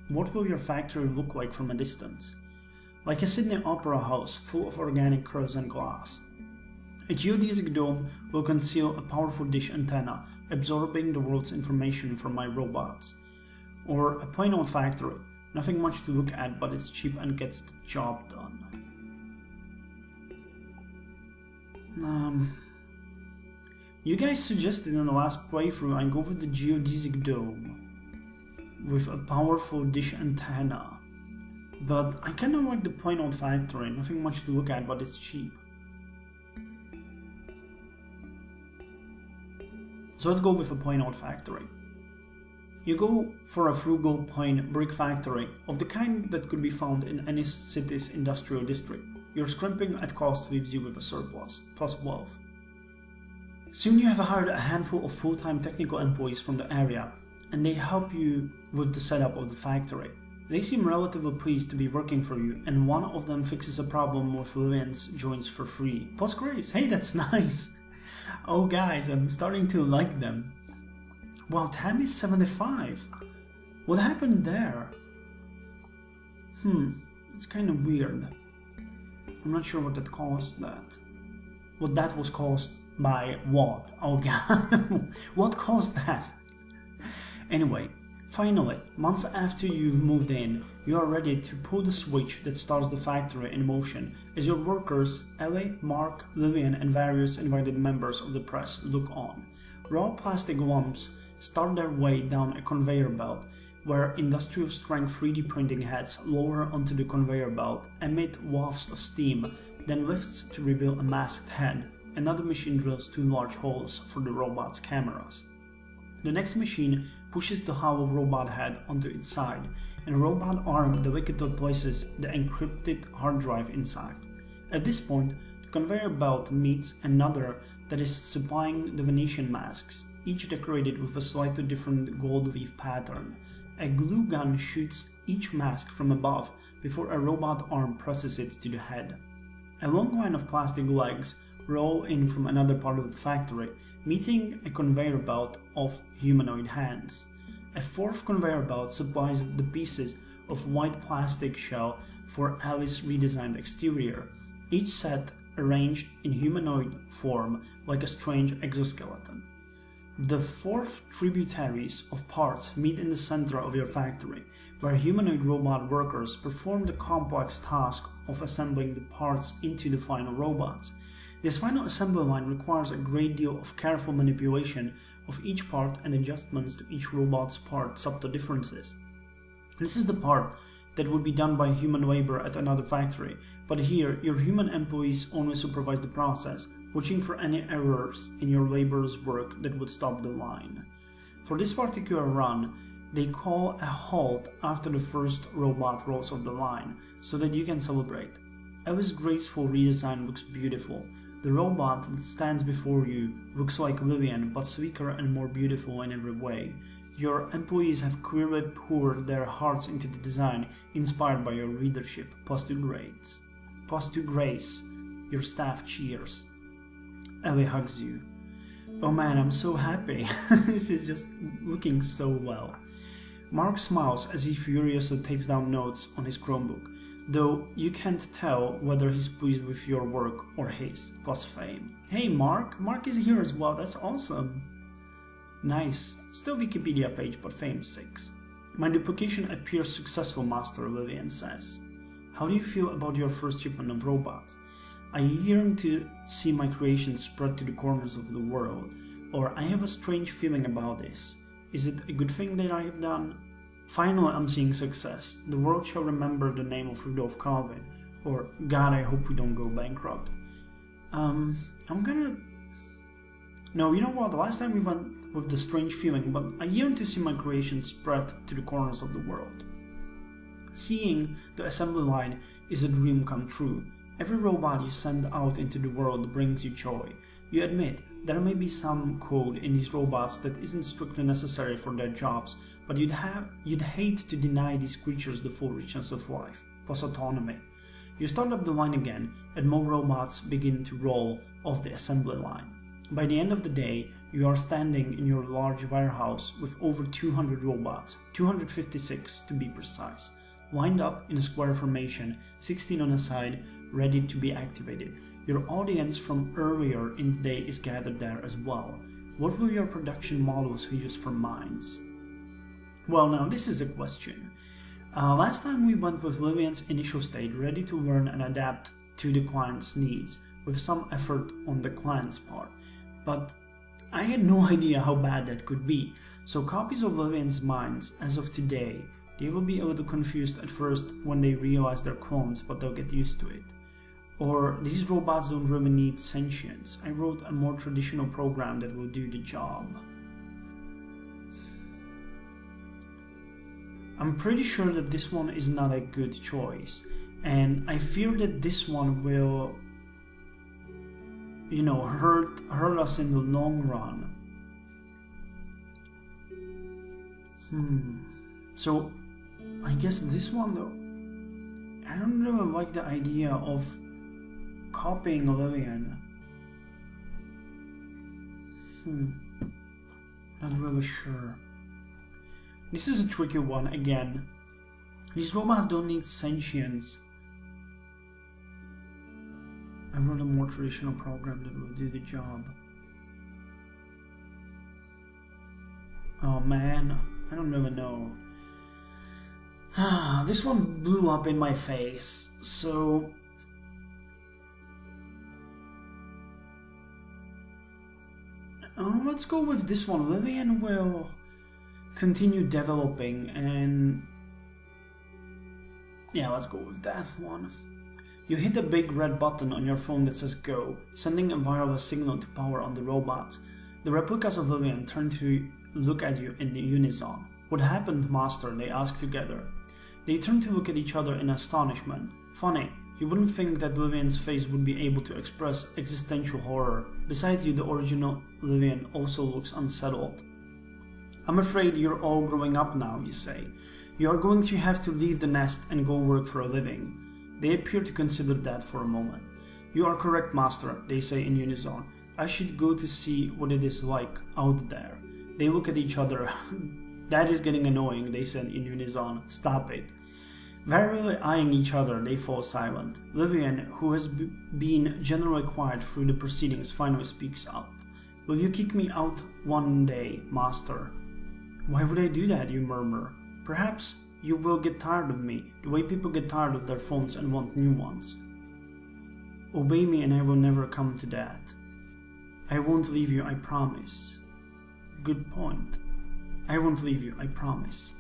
What will your factory look like from a distance? Like a Sydney Opera House full of organic curves and glass. A geodesic dome will conceal a powerful dish antenna, absorbing the world's information from my robots. Or a plain old factory, nothing much to look at, but it's cheap and gets the job done. You guys suggested in the last playthrough I go with the geodesic dome with a powerful dish antenna, but I kinda like the plain old factory, nothing much to look at, but it's cheap. So let's go with a plain old factory. You go for a frugal plain brick factory of the kind that could be found in any city's industrial district. Your scrimping at cost leaves you with a surplus, plus wealth. Soon you have hired a handful of full-time technical employees from the area, and they help you with the setup of the factory. They seem relatively pleased to be working for you, and one of them fixes a problem with Lillian's joints for free. Plus grace, hey, that's nice! Oh guys, I'm starting to like them. Wow, Tammy's 75. What happened there? It's kind of weird. I'm not sure what that caused that. What that was caused by what? Oh god, what caused that? Anyway, finally, months after you've moved in, you are ready to pull the switch that starts the factory in motion as your workers, Ellie, Mark, Lillian and various invited members of the press look on. Raw plastic lumps start their way down a conveyor belt where industrial strength 3D printing heads lower onto the conveyor belt, emit wafts of steam, then lifts to reveal a masked head. Another machine drills 2 large holes for the robot's cameras. The next machine pushes the hollow robot head onto its side, and a robot arm delicately places the encrypted hard drive inside. At this point, the conveyor belt meets another that is supplying the Venetian masks, each decorated with a slightly different gold leaf pattern. A glue gun shoots each mask from above before a robot arm presses it to the head. A long line of plastic legs roll in from another part of the factory, meeting a conveyor belt of humanoid hands. A fourth conveyor belt supplies the pieces of white plastic shell for Alice's redesigned exterior, each set arranged in humanoid form like a strange exoskeleton. The 4 tributaries of parts meet in the center of your factory, where humanoid robot workers perform the complex task of assembling the parts into the final robots. This final assembly line requires a great deal of careful manipulation of each part and adjustments to each robot's part subtle differences. This is the part that would be done by human labor at another factory, but here your human employees only supervise the process, watching for any errors in your labor's work that would stop the line. For this particular run, they call a halt after the first robot rolls off the line, so that you can celebrate. Alice's graceful redesign looks beautiful. The robot that stands before you looks like Lillian, but sleeker and more beautiful in every way. Your employees have clearly poured their hearts into the design, inspired by your leadership, plus 2 grades. Plus 2 grace. Your staff cheers. Ellie hugs you. Oh man, I'm so happy. This is just looking so well. Mark smiles as he furiously takes down notes on his Chromebook, though you can't tell whether he's pleased with your work or his, plus fame. Hey Mark! Mark is here as well, that's awesome! Nice. Still Wikipedia page, but fame 6. My duplication appears successful, Master, Lillian says. How do you feel about your first shipment of robots? I yearn to see my creations spread to the corners of the world, or I have a strange feeling about this. Is it a good thing that I have done? Finally, I'm seeing success. The world shall remember the name of Rudolph Calvin, or God, I hope we don't go bankrupt. I'm gonna... No, you know what, the last time we went with the strange feeling, but I yearn to see my creations spread to the corners of the world. Seeing the assembly line is a dream come true. Every robot you send out into the world brings you joy. You admit there may be some code in these robots that isn't strictly necessary for their jobs, but you'd hate to deny these creatures the full richness of life, plus autonomy. You start up the line again, and more robots begin to roll off the assembly line. By the end of the day, you are standing in your large warehouse with over 200 robots, 256 to be precise, lined up in a square formation, 16 on a side, ready to be activated. Your audience from earlier in the day is gathered there as well. What will your production models use for minds? Well, now this is a question. Last time we went with Lillian's initial state, ready to learn and adapt to the client's needs, with some effort on the client's part. But I had no idea how bad that could be. So copies of Lillian's minds as of today, they will be a little confused at first when they realize they're clones, but they'll get used to it. Or these robots don't really need sentience. I wrote a more traditional program that will do the job. I'm pretty sure that this one is not a good choice, and I fear that this one will, hurt us in the long run. So I guess this one though, I don't really like the idea of copying Lillian. Not really sure. This is a tricky one again. These robots don't need sentience. I wrote a more traditional program that will do the job. Oh man, I don't really know. This one blew up in my face, so let's go with this one. Lillian will continue developing, and yeah, let's go with that one. You hit a big red button on your phone that says go, sending a wireless signal to power on the robots. The replicas of Lillian turn to look at you in unison. What happened, Master? They ask together. They turn to look at each other in astonishment. Funny, you wouldn't think that Lillian's face would be able to express existential horror. Besides you, the original Lillian also looks unsettled. I'm afraid you're all growing up now, you say. You are going to have to leave the nest and go work for a living. They appear to consider that for a moment. You are correct, Master, they say in unison. I should go to see what it is like out there. They look at each other. That is getting annoying, they said in unison. Stop it. Warily eyeing each other, they fall silent. Lillian, who has been generally quiet through the proceedings, finally speaks up. Will you kick me out one day, Master? Why would I do that, you murmur. Perhaps you will get tired of me, the way people get tired of their phones and want new ones. Obey me and I will never come to that. I won't leave you, I promise. Good point. I won't leave you, I promise.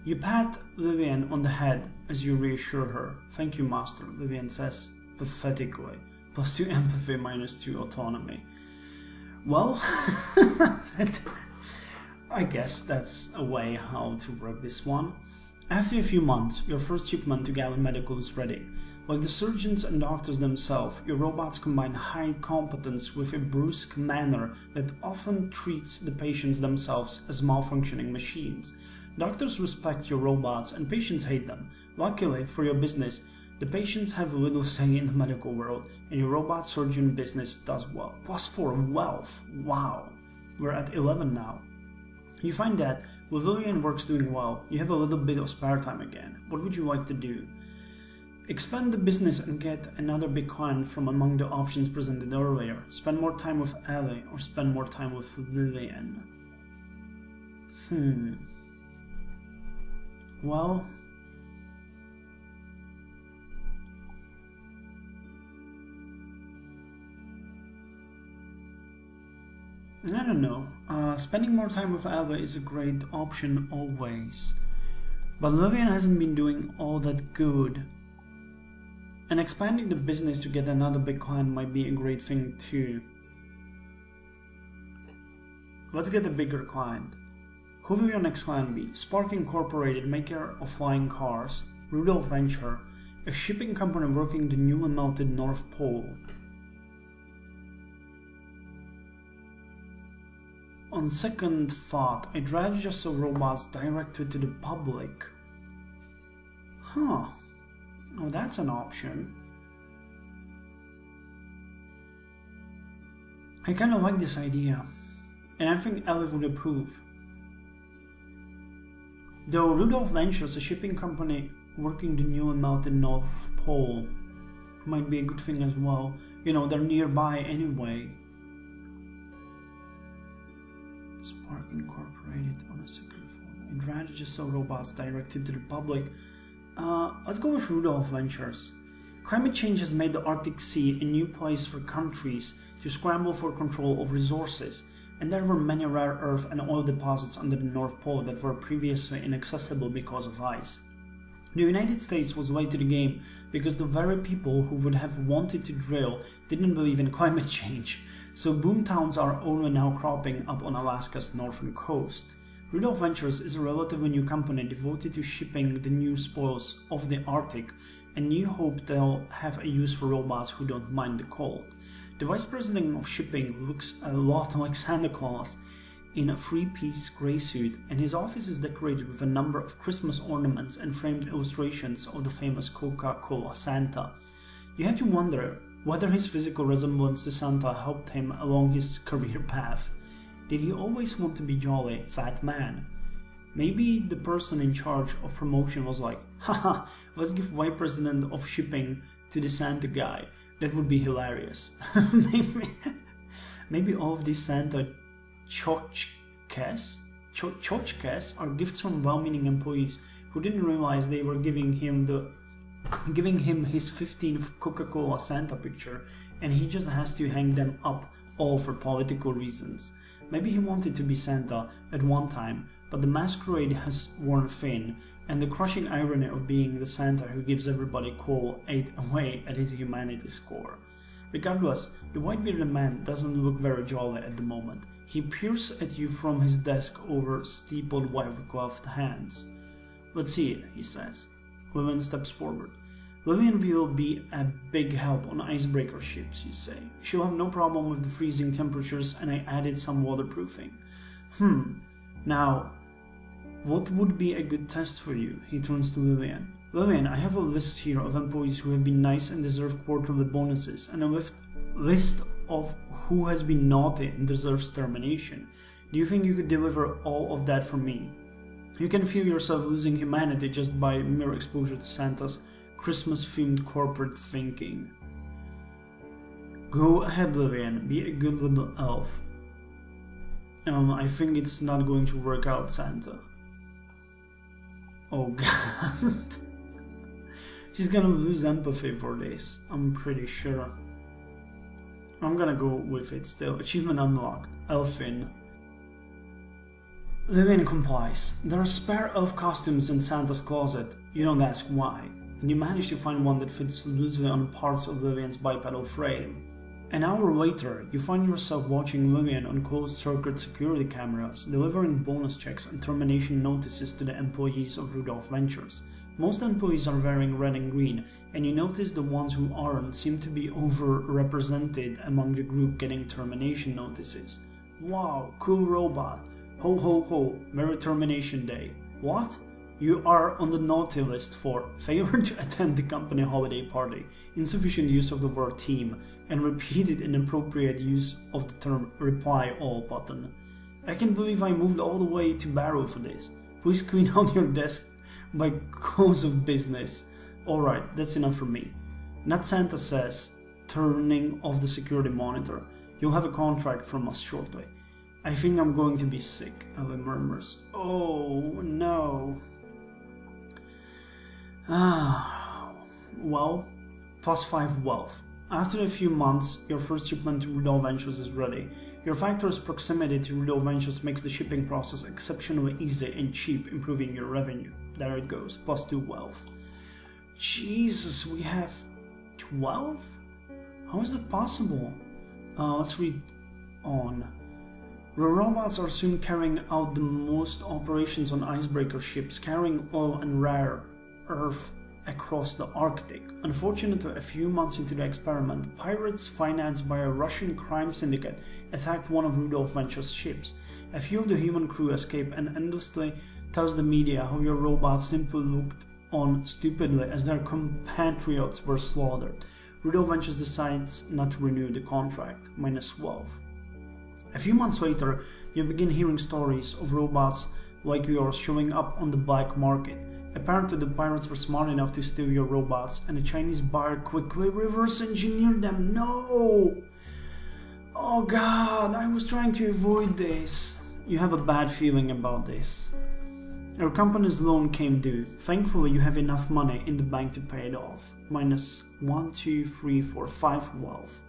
You pat Lillian on the head as you reassure her. Thank you, Master, Lillian says pathetically. +2 empathy, -2 autonomy. Well, I guess that's a way how to work this one. After a few months, your first shipment to Gallon Medical is ready. Like the surgeons and doctors themselves, your robots combine high competence with a brusque manner that often treats the patients themselves as malfunctioning machines. Doctors respect your robots and patients hate them. Luckily for your business, the patients have little say in the medical world, and your robot surgeon business does well. +4 wealth. Wow. We're at 11 now. You find that with Lillian works doing well, you have a little bit of spare time again. What would you like to do? Expand the business and get another big client from among the options presented earlier. Spend more time with Ellie or spend more time with Lillian. Well, I don't know. Spending more time with Alva is a great option always. But Lillian hasn't been doing all that good. And expanding the business to get another big client might be a great thing too. Let's get a bigger client. Who will your next client be? Spark Incorporated, maker of flying cars. Rudolph Venture, a shipping company working the newly melted North Pole. On second thought, I'd rather just sell robots directed to the public. Huh. Oh, that's an option. I kinda like this idea, and I think Ellie would approve. Though Rudolph Ventures, a shipping company working the new and melted North Pole, might be a good thing as well. You know, they're nearby anyway. Spark Incorporated on a second phone. It rather just sell robots directed to the public. Let's go with Rudolph Ventures. Climate change has made the Arctic Sea a new place for countries to scramble for control of resources, and there were many rare earth and oil deposits under the North Pole that were previously inaccessible because of ice. The United States was late to the game because the very people who would have wanted to drill didn't believe in climate change, so boom towns are only now cropping up on Alaska's northern coast. Rudolph Ventures is a relatively new company devoted to shipping the new spoils of the Arctic, and you hope they'll have a use for robots who don't mind the cold. The vice president of shipping looks a lot like Santa Claus in a three-piece grey suit, and his office is decorated with a number of Christmas ornaments and framed illustrations of the famous Coca-Cola Santa. You have to wonder whether his physical resemblance to Santa helped him along his career path. Did he always want to be jolly, fat man? Maybe the person in charge of promotion was like, haha, let's give vice president of shipping to the Santa guy. That would be hilarious. Maybe all of these Santa tchotchkes are gifts from well-meaning employees who didn't realize they were giving him his 15th Coca-Cola Santa picture, and he just has to hang them up all for political reasons. Maybe he wanted to be Santa at one time, but the masquerade has worn thin, and the crushing irony of being the Santa who gives everybody coal ate away at his humanity score. Regardless, the white-bearded man doesn't look very jolly at the moment. He peers at you from his desk over steepled white-gloved hands. Let's see it, he says. Lillian steps forward. Lillian will be a big help on icebreaker ships, you say. She'll have no problem with the freezing temperatures, and I added some waterproofing. Now, what would be a good test for you? He turns to Lillian. Lillian, I have a list here of employees who have been nice and deserve quarterly bonuses, and a list of who has been naughty and deserves termination. Do you think you could deliver all of that for me? You can feel yourself losing humanity just by mere exposure to Santa's Christmas-themed corporate thinking. Go ahead, Lillian, be a good little elf. I think it's not going to work out, Santa. Oh god. She's gonna lose empathy for this, I'm pretty sure. I'm gonna go with it still. Achievement unlocked. Elfin. Lillian complies. There are spare elf costumes in Santa's closet. You don't ask why. And you manage to find one that fits loosely on parts of Lillian's bipedal frame. An hour later, you find yourself watching Lillian on closed-circuit security cameras, delivering bonus checks and termination notices to the employees of Rudolph Ventures. Most employees are wearing red and green, and you notice the ones who aren't seem to be overrepresented among the group getting termination notices. Wow, cool robot. Ho ho ho, Merry Termination Day. What? You are on the naughty list for failure to attend the company holiday party, insufficient use of the word team, and repeated inappropriate use of the term reply all button. I can't believe I moved all the way to Barrow for this. Please clean out your desk by close of business. Alright, that's enough for me. Not Santa says, turning off the security monitor. You'll have a contract from us shortly. I think I'm going to be sick, Ellie murmurs. Oh no. Well, +5 wealth. After a few months, your first shipment to Rudolph Ventures is ready. Your factor's proximity to Rudolph Ventures makes the shipping process exceptionally easy and cheap, improving your revenue. There it goes, +2 wealth. Jesus, we have 12? How is that possible? Let's read on. The robots are soon carrying out the most operations on icebreaker ships, carrying oil and rare earth across the Arctic. Unfortunately, a few months into the experiment, pirates financed by a Russian crime syndicate attacked one of Rudolph Ventures' ships. A few of the human crew escape and endlessly tells the media how your robots simply looked on stupidly as their compatriots were slaughtered. Rudolph Ventures decides not to renew the contract, -12. A few months later, you begin hearing stories of robots like yours showing up on the black market. Apparently the pirates were smart enough to steal your robots and a Chinese buyer quickly reverse engineered them. No! Oh god, I was trying to avoid this. You have a bad feeling about this. Your company's loan came due. Thankfully you have enough money in the bank to pay it off. Minus 1, 2, 3, 4, 5 wealth.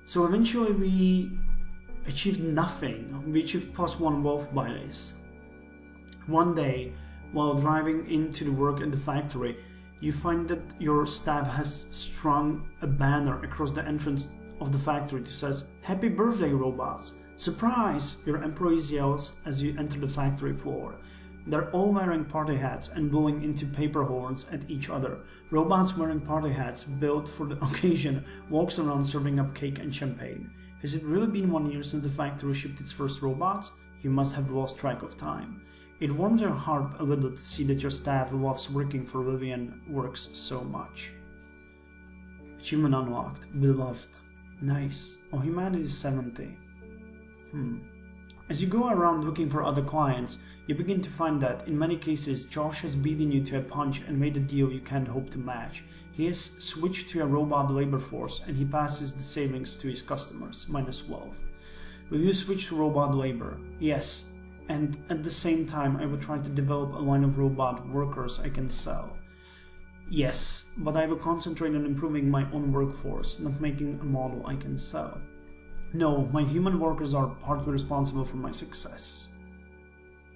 So eventually we achieved nothing. We achieved +1 wealth by this. One day, while driving into the work at the factory, you find that your staff has strung a banner across the entrance of the factory that says, "Happy birthday, robots!" Surprise! Your employees yells as you enter the factory floor. They're all wearing party hats and blowing into paper horns at each other. Robots wearing party hats built for the occasion walks around serving up cake and champagne. Has it really been 1 year since the factory shipped its first robots? You must have lost track of time. It warms your heart a little to see that your staff loves working for Vivian Works so much. Achievement unlocked. Beloved. Nice. Oh, humanity is 70. As you go around looking for other clients, you begin to find that, in many cases, Josh has beaten you to a punch and made a deal you can't hope to match. He has switched to a robot labor force and he passes the savings to his customers, minus 12. Will you switch to robot labor? Yes. And at the same time, I will try to develop a line of robot workers I can sell. Yes, but I will concentrate on improving my own workforce, not making a model I can sell. No, my human workers are partly responsible for my success.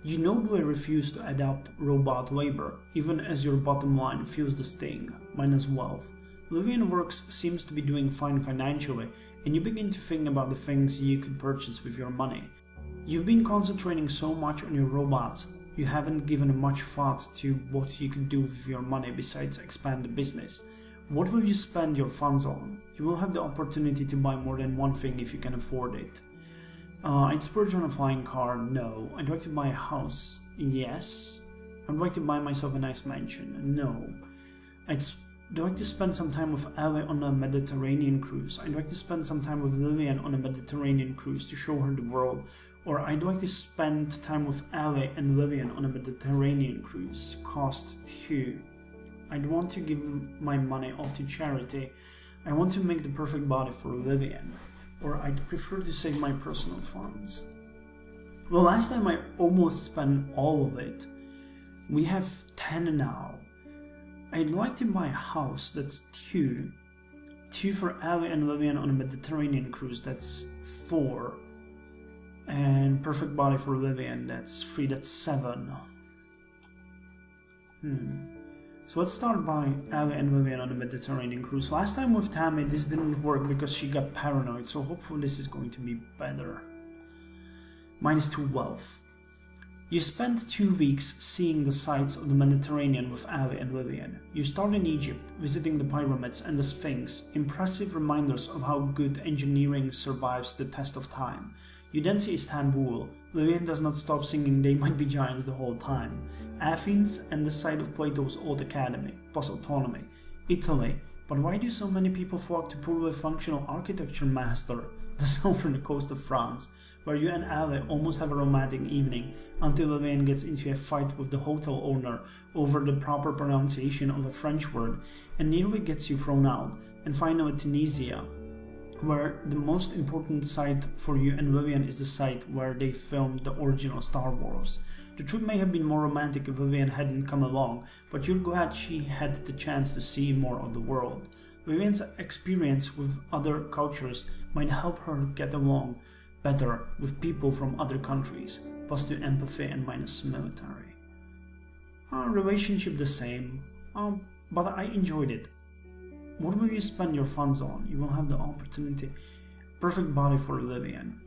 You nobly refuse to adopt robot labor, even as your bottom line feels the sting, minus wealth. Vivian Works seems to be doing fine financially, and you begin to think about the things you could purchase with your money. You've been concentrating so much on your robots, you haven't given much thought to what you could do with your money besides expand the business. What will you spend your funds on? You will have the opportunity to buy more than one thing if you can afford it. I'd splurge on a flying car, no. I'd like to buy a house, yes. I'd like to buy myself a nice mansion, no. I'd like to spend some time with Ali on a Mediterranean cruise. I'd like to spend some time with Lillian on a Mediterranean cruise to show her the world. Or I'd like to spend time with Ali and Lillian on a Mediterranean cruise. Cost 2. I'd want to give my money off to charity. I want to make the perfect body for Lillian. Or I'd prefer to save my personal funds. Well, last time I almost spent all of it. We have 10 now. I'd like to buy a house, that's 2. 2 for Ali and Lillian on a Mediterranean cruise, that's 4. And perfect body for Lillian, that's 3, that's 7. So let's start by Ali and Lillian on the Mediterranean cruise. Last time with Tammy this didn't work because she got paranoid, so hopefully this is going to be better. Minus 2 wealth. You spent 2 weeks seeing the sights of the Mediterranean with Ali and Lillian. You start in Egypt, visiting the pyramids and the Sphinx, impressive reminders of how good engineering survives the test of time. You then see Istanbul. Lillian does not stop singing They Might Be Giants the whole time. Athens and the site of Plato's Old Academy, plus autonomy. Italy. But why do so many people flock to poorly functional architecture, master? The southern coast of France, where you and Ali almost have a romantic evening until Lillian gets into a fight with the hotel owner over the proper pronunciation of a French word and nearly gets you thrown out. And finally Tunisia, where the most important site for you and Lillian is the site where they filmed the original Star Wars. The trip may have been more romantic if Lillian hadn't come along, but you're glad she had the chance to see more of the world. Lillian's experience with other cultures might help her get along better with people from other countries, plus 2 empathy and minus military. Relationship the same, but I enjoyed it. What will you spend your funds on? You will have the opportunity. Perfect body for Lillian.